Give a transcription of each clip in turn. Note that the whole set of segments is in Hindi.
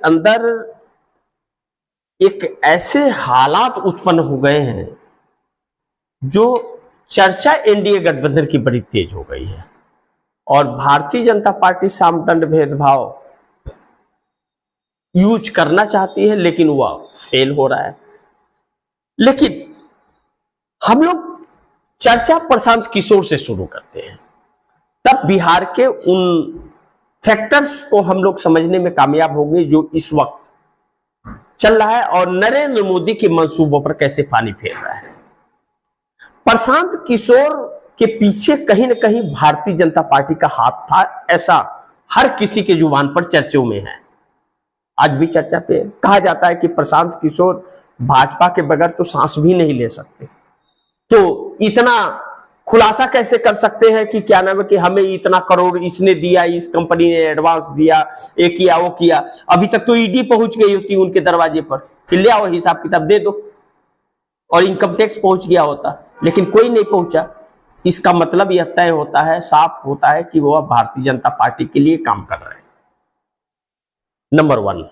अंदर एक ऐसे हालात उत्पन्न हो गए हैं जो चर्चा एनडीए गठबंधन की बड़ी तेज हो गई है और भारतीय जनता पार्टी सामदंड भेदभाव यूज करना चाहती है लेकिन वह फेल हो रहा है। लेकिन हम लोग चर्चा प्रशांत किशोर से शुरू करते हैं, तब बिहार के उन फैक्टर्स को हम लोग समझने में कामयाब होंगे जो इस वक्त चल रहा है और नरेंद्र मोदी के मंसूबों पर कैसे पानी फेर रहा है। प्रशांत किशोर के पीछे कहीं ना कहीं भारतीय जनता पार्टी का हाथ था, ऐसा हर किसी के जुबान पर चर्चों में है। आज भी चर्चा पे कहा जाता है कि प्रशांत किशोर भाजपा के बगैर तो सांस भी नहीं ले सकते, तो इतना खुलासा कैसे कर सकते हैं कि क्या नाम है कि हमें इतना करोड़ इसने दिया, इस कंपनी ने एडवांस दिया, ये किया वो किया। अभी तक तो ईडी पहुंच गई होती उनके दरवाजे पर कि ले आओ हिसाब किताब दे दो, और इनकम टैक्स पहुंच गया होता, लेकिन कोई नहीं पहुंचा। इसका मतलब यह तय होता है, साफ होता है कि वह भारतीय जनता पार्टी के लिए काम कर रहे हैं, नंबर 1।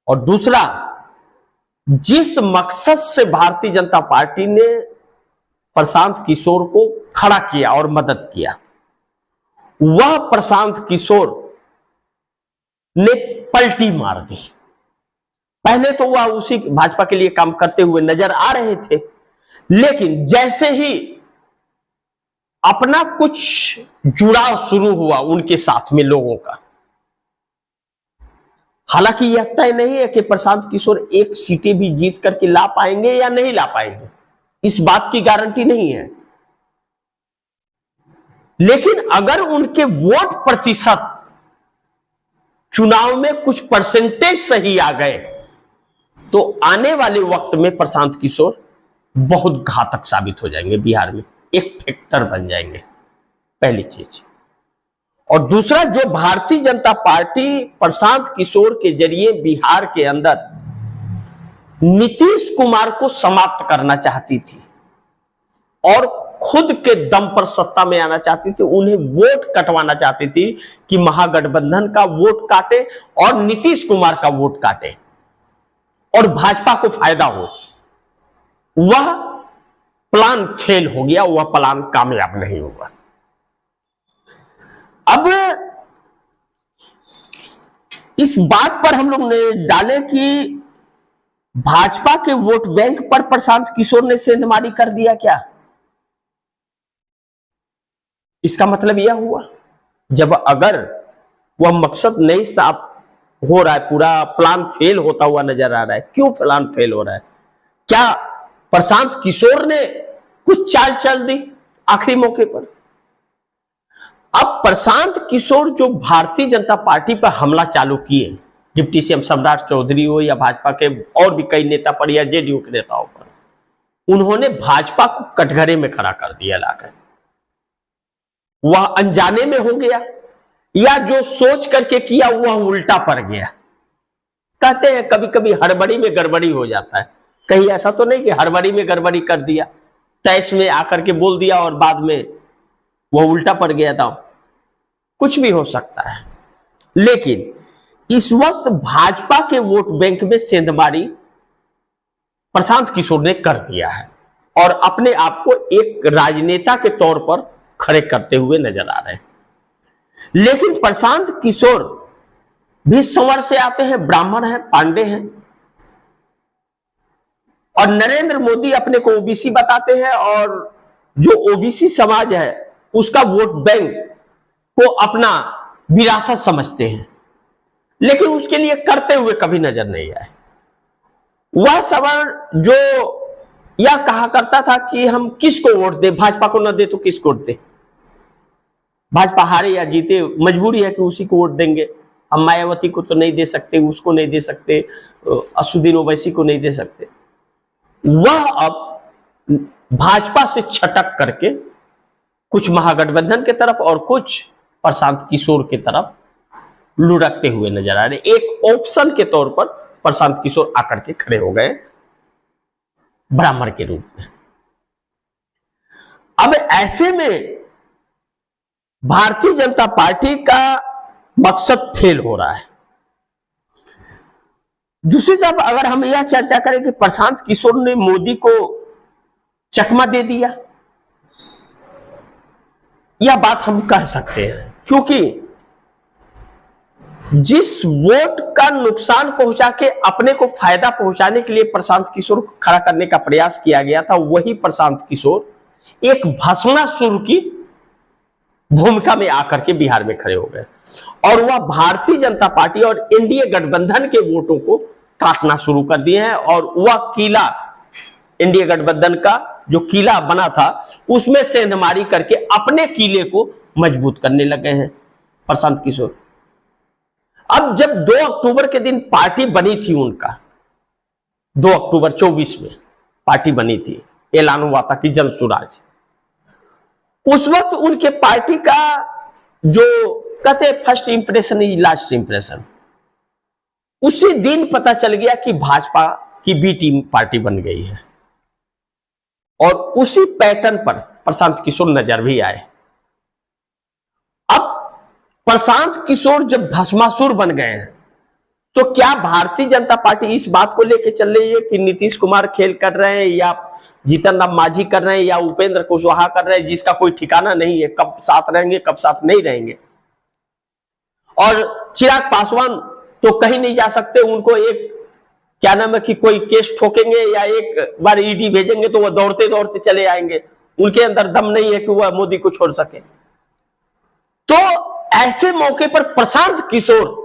और दूसरा, जिस मकसद से भारतीय जनता पार्टी ने प्रशांत किशोर को खड़ा किया और मदद किया, वह प्रशांत किशोर ने पलटी मार दी। पहले तो वह उसी भाजपा के लिए काम करते हुए नजर आ रहे थे, लेकिन जैसे ही अपना कुछ जुड़ाव शुरू हुआ उनके साथ में लोगों का, हालांकि यह तय नहीं है कि प्रशांत किशोर एक सीटें भी जीत करके ला पाएंगे या नहीं ला पाएंगे, इस बात की गारंटी नहीं है। लेकिन अगर उनके वोट प्रतिशत चुनाव में कुछ परसेंटेज सही आ गए तो आने वाले वक्त में प्रशांत किशोर बहुत घातक साबित हो जाएंगे, बिहार में एक फैक्टर बन जाएंगे, पहली चीज। और दूसरा, जो भारतीय जनता पार्टी प्रशांत किशोर के जरिए बिहार के अंदर नीतीश कुमार को समाप्त करना चाहती थी और खुद के दम पर सत्ता में आना चाहती थी, उन्हें वोट कटवाना चाहती थी कि महागठबंधन का वोट काटे और नीतीश कुमार का वोट काटे और भाजपा को फायदा हो, वह प्लान फेल हो गया, वह प्लान कामयाब नहीं हुआ। अब इस बात पर हम लोग ने डाले कि भाजपा के वोट बैंक पर प्रशांत किशोर ने सेंधमारी कर दिया क्या? इसका मतलब यह हुआ, जब अगर वह मकसद नहीं साफ हो रहा है, पूरा प्लान फेल होता हुआ नजर आ रहा है, क्यों प्लान फेल हो रहा है? क्या प्रशांत किशोर ने कुछ चाल चल दी आखिरी मौके पर? अब प्रशांत किशोर जो भारतीय जनता पार्टी पर हमला चालू किए, डिप्टी सीएम सम्राट चौधरी हो या भाजपा के और भी कई नेता पर या जेडीयू के नेताओं पर, उन्होंने भाजपा को कटघरे में खड़ा कर दिया लाकर। वह अनजाने में हो गया या जो सोच करके किया वह उल्टा पड़ गया। कहते हैं कभी कभी हड़बड़ी में गड़बड़ी हो जाता है, कहीं ऐसा तो नहीं कि हड़बड़ी में गड़बड़ी कर दिया, तैस में आकर के बोल दिया और बाद में वह उल्टा पड़ गया था, कुछ भी हो सकता है। लेकिन इस वक्त भाजपा के वोट बैंक में सेंधमारी प्रशांत किशोर ने कर दिया है और अपने आप को एक राजनेता के तौर पर खड़े करते हुए नजर आ रहे हैं। लेकिन प्रशांत किशोर भी संवर से आते हैं, ब्राह्मण हैं, पांडे हैं, और नरेंद्र मोदी अपने को ओबीसी बताते हैं और जो ओबीसी समाज है उसका वोट बैंक को अपना विरासत समझते हैं, लेकिन उसके लिए करते हुए कभी नजर नहीं आए। वह सवर्ण जो यह कहा करता था कि हम किसको वोट दे, भाजपा को न दे तो किसको वोट दे, भाजपा हारे या जीते मजबूरी है कि उसी को वोट देंगे, हम मायावती को तो नहीं दे सकते, उसको नहीं दे सकते, असुद्दीन ओवैसी को नहीं दे सकते। वह अब भाजपा से छटक करके कुछ महागठबंधन के तरफ और कुछ प्रशांत किशोर के तरफ लुढ़कते हुए नजर आ रहे। एक ऑप्शन के तौर पर प्रशांत किशोर आकर के खड़े हो गए ब्राह्मण के रूप में। अब ऐसे में भारतीय जनता पार्टी का मकसद फेल हो रहा है। दूसरी तरफ अगर हम यह चर्चा करें कि प्रशांत किशोर ने मोदी को चकमा दे दिया, यह बात हम कह सकते हैं, क्योंकि जिस वोट का नुकसान पहुंचा के अपने को फायदा पहुंचाने के लिए प्रशांत किशोर को खड़ा करने का प्रयास किया गया था, वही प्रशांत किशोर एक भस्मासुर की भूमिका में आकर के बिहार में खड़े हो गए और वह भारतीय जनता पार्टी और एनडीए गठबंधन के वोटों को काटना शुरू कर दिए हैं और वह किला, एनडीए गठबंधन का जो किला बना था उसमें सेंधमारी करके अपने किले को मजबूत करने लगे हैं प्रशांत किशोर। अब जब 2 अक्टूबर के दिन पार्टी बनी थी उनका, 2 अक्टूबर 24 में पार्टी बनी थी, ऐलान हुआ था कि जन सुराज, उस वक्त उनके पार्टी का जो कहते हैं first impression is last impression, उसी दिन पता चल गया कि भाजपा की बी टीम पार्टी बन गई है और उसी पैटर्न पर प्रशांत किशोर नजर भी आए। अब प्रशांत किशोर जब भस्मासुर बन गए हैं तो क्या भारतीय जनता पार्टी इस बात को लेकर चल रही है कि नीतीश कुमार खेल कर रहे हैं या जीतन राम मांझी कर रहे हैं या उपेंद्र कुशवाहा कर रहे हैं, जिसका कोई ठिकाना नहीं है, कब साथ रहेंगे कब साथ नहीं रहेंगे। और चिराग पासवान तो कहीं नहीं जा सकते, उनको एक क्या नाम है कि कोई केस ठोकेंगे या एक बार ईडी भेजेंगे तो वह दौड़ते दौड़ते चले आएंगे, उनके अंदर दम नहीं है कि वह मोदी को छोड़ सके। तो ऐसे मौके पर प्रशांत किशोर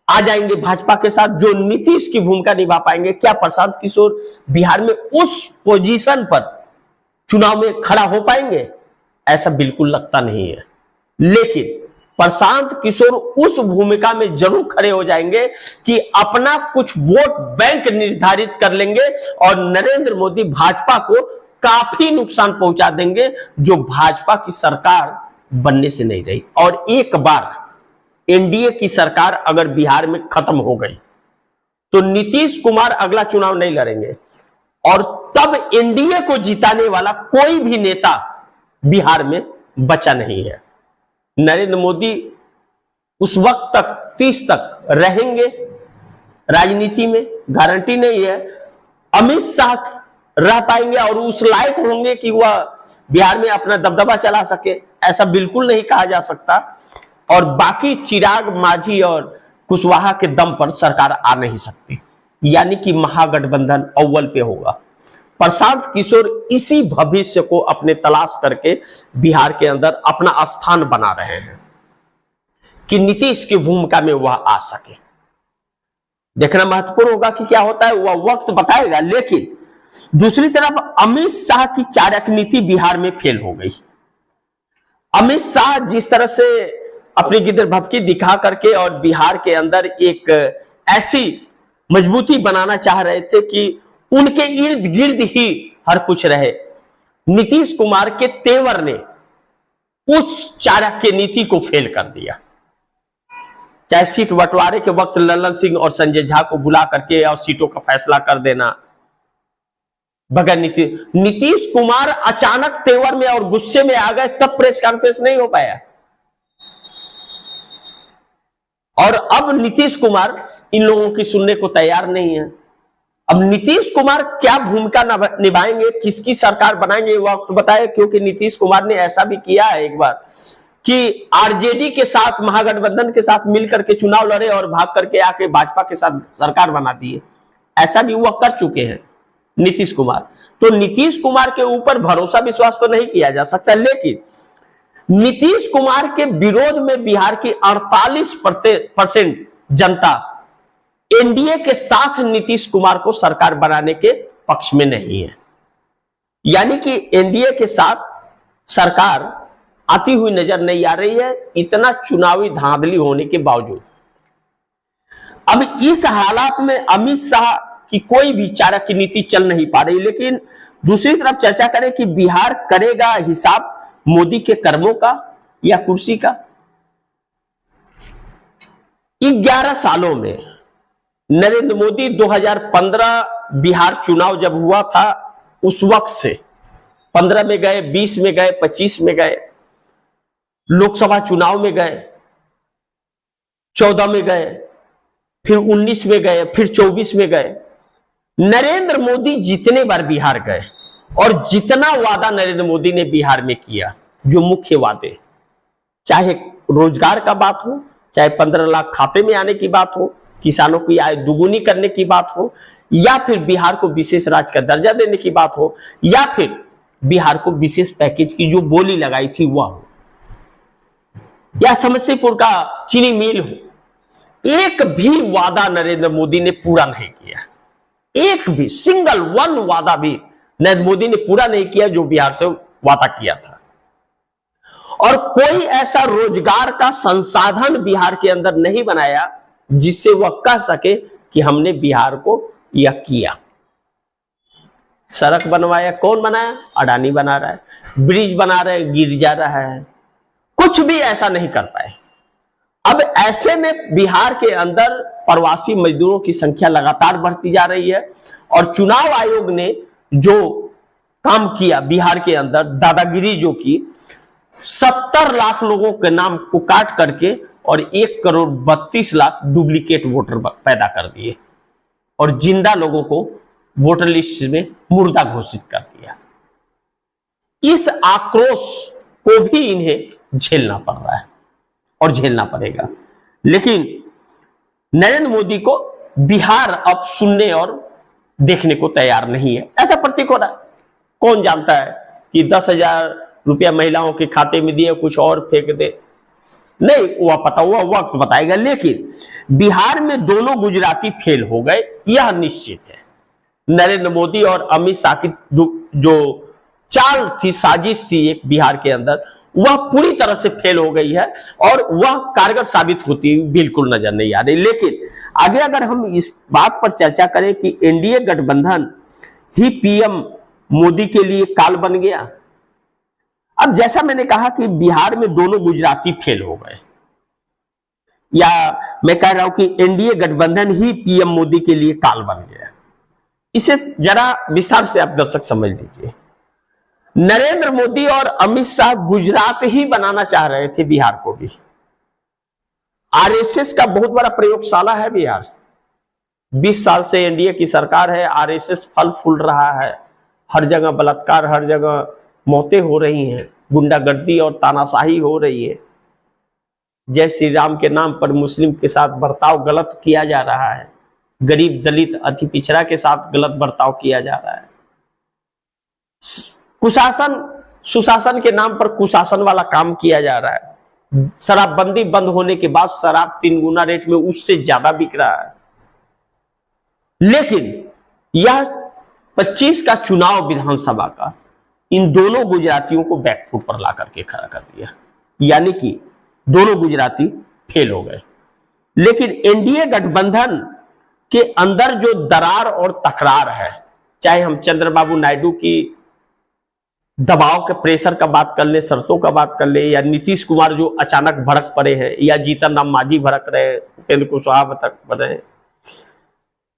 आ जाएंगे भाजपा के साथ, जो नीतीश की भूमिका निभा पाएंगे। क्या प्रशांत किशोर बिहार में उस पोजीशन पर चुनाव में खड़ा हो पाएंगे? ऐसा बिल्कुल लगता नहीं है, लेकिन प्रशांत किशोर उस भूमिका में जरूर खड़े हो जाएंगे कि अपना कुछ वोट बैंक निर्धारित कर लेंगे और नरेंद्र मोदी भाजपा को काफी नुकसान पहुंचा देंगे, जो भाजपा की सरकार बनने से नहीं रही। और एक बार एनडीए की सरकार अगर बिहार में खत्म हो गई तो नीतीश कुमार अगला चुनाव नहीं लड़ेंगे और तब एनडीए को जिताने वाला कोई भी नेता बिहार में बचा नहीं है। नरेंद्र मोदी उस वक्त तक 30 तक रहेंगे राजनीति में, गारंटी नहीं है। अमित शाह रह पाएंगे और उस लायक होंगे कि वह बिहार में अपना दबदबा चला सके, ऐसा बिल्कुल नहीं कहा जा सकता। और बाकी चिराग, मांझी और कुशवाहा के दम पर सरकार आ नहीं सकती, यानी कि महागठबंधन अव्वल पे होगा। प्रशांत किशोर इसी भविष्य को अपने तलाश करके बिहार के अंदर अपना स्थान बना रहे हैं कि नीतीश की भूमिका में वह आ सके। देखना महत्वपूर्ण होगा कि क्या होता है, वह वक्त बताएगा। लेकिन दूसरी तरफ अमित शाह की चाणक्य नीति बिहार में फेल हो गई। अमित शाह जिस तरह से अपनी गिद्ध भभकी दिखा करके और बिहार के अंदर एक ऐसी मजबूती बनाना चाह रहे थे कि उनके इर्द गिर्द ही हर कुछ रहे, नीतीश कुमार के तेवर ने उस चाणक्य नीति को फेल कर दिया। चाहे सीट बंटवारे के वक्त लल्लन सिंह और संजय झा को बुला करके और सीटों का फैसला कर देना बगैर नीतीश कुमार अचानक तेवर में और गुस्से में आ गए, तब प्रेस कॉन्फ्रेंस नहीं हो पाया। और अब नीतीश कुमार इन लोगों की सुनने को तैयार नहीं है। अब नीतीश कुमार क्या भूमिका निभाएंगे, किसकी सरकार बनाएंगे, वक्त बताए। क्योंकि नीतीश कुमार ने ऐसा भी किया है एक बार कि आरजेडी के साथ, महागठबंधन के साथ मिलकर के चुनाव लड़े और भाग करके आके भाजपा के साथ सरकार बना दी है। ऐसा भी वह कर चुके हैं नीतीश कुमार। तो नीतीश कुमार के ऊपर भरोसा विश्वास तो नहीं किया जा सकता, लेकिन नीतीश कुमार के विरोध में बिहार की 48% जनता एनडीए के साथ नीतीश कुमार को सरकार बनाने के पक्ष में नहीं है। यानी कि एनडीए के साथ सरकार आती हुई नजर नहीं आ रही है, इतना चुनावी धांधली होने के बावजूद। अब इस हालात में अमित शाह की कोई भी चाणक्य नीति चल नहीं पा रही। लेकिन दूसरी तरफ चर्चा करें कि बिहार करेगा हिसाब मोदी के कर्मों का या कुर्सी का। 11 सालों में नरेंद्र मोदी 2015 बिहार चुनाव जब हुआ था उस वक्त से 15 में गए, 20 में गए, 25 में गए, लोकसभा चुनाव में गए, 14 में गए, फिर 19 में गए, फिर 24 में गए। नरेंद्र मोदी जितने बार बिहार गए और जितना वादा नरेंद्र मोदी ने बिहार में किया, जो मुख्य वादे, चाहे रोजगार का बात हो, चाहे 15 लाख खाते में आने की बात हो, किसानों की आय दुगुनी करने की बात हो, या फिर बिहार को विशेष राज्य का दर्जा देने की बात हो, या फिर बिहार को विशेष पैकेज की जो बोली लगाई थी वह हो, या समस्तीपुर का चीनी मिल हो, एक भी वादा नरेंद्र मोदी ने पूरा नहीं किया। एक भी सिंगल वन वादा भी नरेंद्र मोदी ने पूरा नहीं किया जो बिहार से वादा किया था। और कोई ऐसा रोजगार का संसाधन बिहार के अंदर नहीं बनाया जिससे वह कह सके कि हमने बिहार को यह किया। सड़क बनवाया, कौन बनाया? अडानी बना रहा है। ब्रिज बना रहे, गिर जा रहा है। कुछ भी ऐसा नहीं कर पाए। अब ऐसे में बिहार के अंदर प्रवासी मजदूरों की संख्या लगातार बढ़ती जा रही है और चुनाव आयोग ने जो काम किया बिहार के अंदर, दादागिरी जो की, 70 लाख लोगों के नाम को काट करके और 1,32,00,000 डुप्लीकेट वोटर पैदा कर दिए और जिंदा लोगों को वोटर लिस्ट में मुर्दा घोषित कर दिया। इस आक्रोश को भी इन्हें झेलना पड़ रहा है और झेलना पड़ेगा। लेकिन नरेंद्र मोदी को बिहार अब सुनने और देखने को तैयार नहीं है, ऐसा प्रतीक हो रहा है। कौन जानता है कि 10,000 रुपया महिलाओं के खाते में दिए, कुछ और फेंक दे, नहीं, वह पता हुआ वक्त बताएगा। लेकिन बिहार में दोनों गुजराती फेल हो गए, यह निश्चित है। नरेंद्र मोदी और अमित शाह की जो चाल थी, साजिश थी एक बिहार के अंदर, वह पूरी तरह से फेल हो गई है और वह कारगर साबित होती बिल्कुल नजर नहीं आ रही। लेकिन आगे अगर हम इस बात पर चर्चा करें कि एनडीए गठबंधन ही पीएम मोदी के लिए काल बन गया। अब जैसा मैंने कहा कि बिहार में दोनों गुजराती फेल हो गए, या मैं कह रहा हूं कि एनडीए गठबंधन ही पीएम मोदी के लिए काल बन गया। इसे जरा विस्तार से आप दर्शक समझ लीजिए। नरेंद्र मोदी और अमित शाह गुजरात ही बनाना चाह रहे थे बिहार को भी। आरएसएस का बहुत बड़ा प्रयोगशाला है बिहार। 20 साल से एनडीए की सरकार है, आरएसएस फल फूल रहा है, हर जगह बलात्कार, हर जगह मौतें हो रही हैं, गुंडागर्दी और तानाशाही हो रही है, जय श्री राम के नाम पर मुस्लिम के साथ बर्ताव गलत किया जा रहा है, गरीब दलित अति पिछड़ा के साथ गलत बर्ताव किया जा रहा है, कुशासन सुशासन के नाम पर कुशासन वाला काम किया जा रहा है, शराबबंदी बंद होने के बाद शराब 3 गुना रेट में उससे ज्यादा बिक रहा है। लेकिन यह 25 का चुनाव विधानसभा का इन दोनों गुजरातियों को बैकफुट पर ला करके खड़ा कर दिया, यानी कि दोनों गुजराती फेल हो गए। लेकिन एनडीए गठबंधन के अंदर जो दरार और तकरार है, चाहे हम चंद्रबाबू नायडू की दबाव के प्रेशर का बात कर ले, शर्तों का बात कर ले, या नीतीश कुमार जो अचानक भड़क पड़े हैं, या जीतन राम मांझी भड़क रहे, उपेंद्र कुशवाहा तक बने,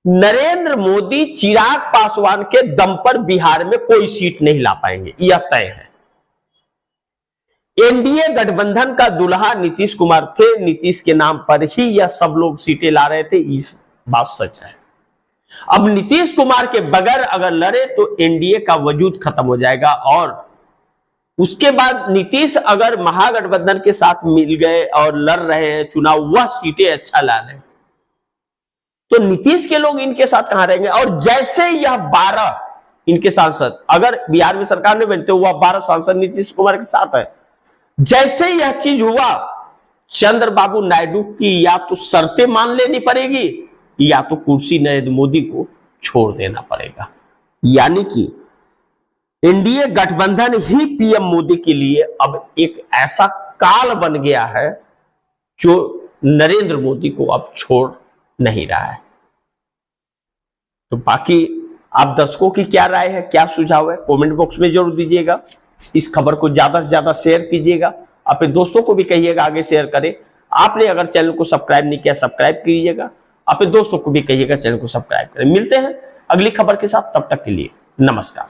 नरेंद्र मोदी चिराग पासवान के दम पर बिहार में कोई सीट नहीं ला पाएंगे, यह तय है। एनडीए गठबंधन का दुल्हा नीतीश कुमार थे, नीतीश के नाम पर ही यह सब लोग सीटें ला रहे थे, इस बात सच है। अब नीतीश कुमार के बगैर अगर लड़े तो एनडीए का वजूद खत्म हो जाएगा, और उसके बाद नीतीश अगर महागठबंधन के साथ मिल गए और लड़ रहे हैं चुनाव, वह सीटें अच्छा ला लें, तो नीतीश के लोग इनके साथ कहां रहेंगे। और जैसे यह 12 इनके सांसद, अगर बिहार में सरकार नहीं बनते, वह 12 सांसद नीतीश कुमार के साथ है, जैसे यह चीज हुआ, चंद्रबाबू नायडू की या तो शर्तें मान लेनी पड़ेगी या तो कुर्सी नरेंद्र मोदी को छोड़ देना पड़ेगा। यानी कि एनडीए गठबंधन ही पीएम मोदी के लिए अब एक ऐसा काल बन गया है जो नरेंद्र मोदी को अब छोड़ नहीं रहा है। तो बाकी आप दर्शकों की क्या राय है, क्या सुझाव है, कमेंट बॉक्स में जरूर दीजिएगा। इस खबर को ज्यादा से ज्यादा शेयर कीजिएगा, अपने दोस्तों को भी कहिएगा आगे शेयर करें। आपने अगर चैनल को सब्सक्राइब नहीं किया, सब्सक्राइब कीजिएगा, अपने दोस्तों को भी कहिएगा चैनल को सब्सक्राइब करें। मिलते हैं अगली खबर के साथ, तब तक के लिए नमस्कार।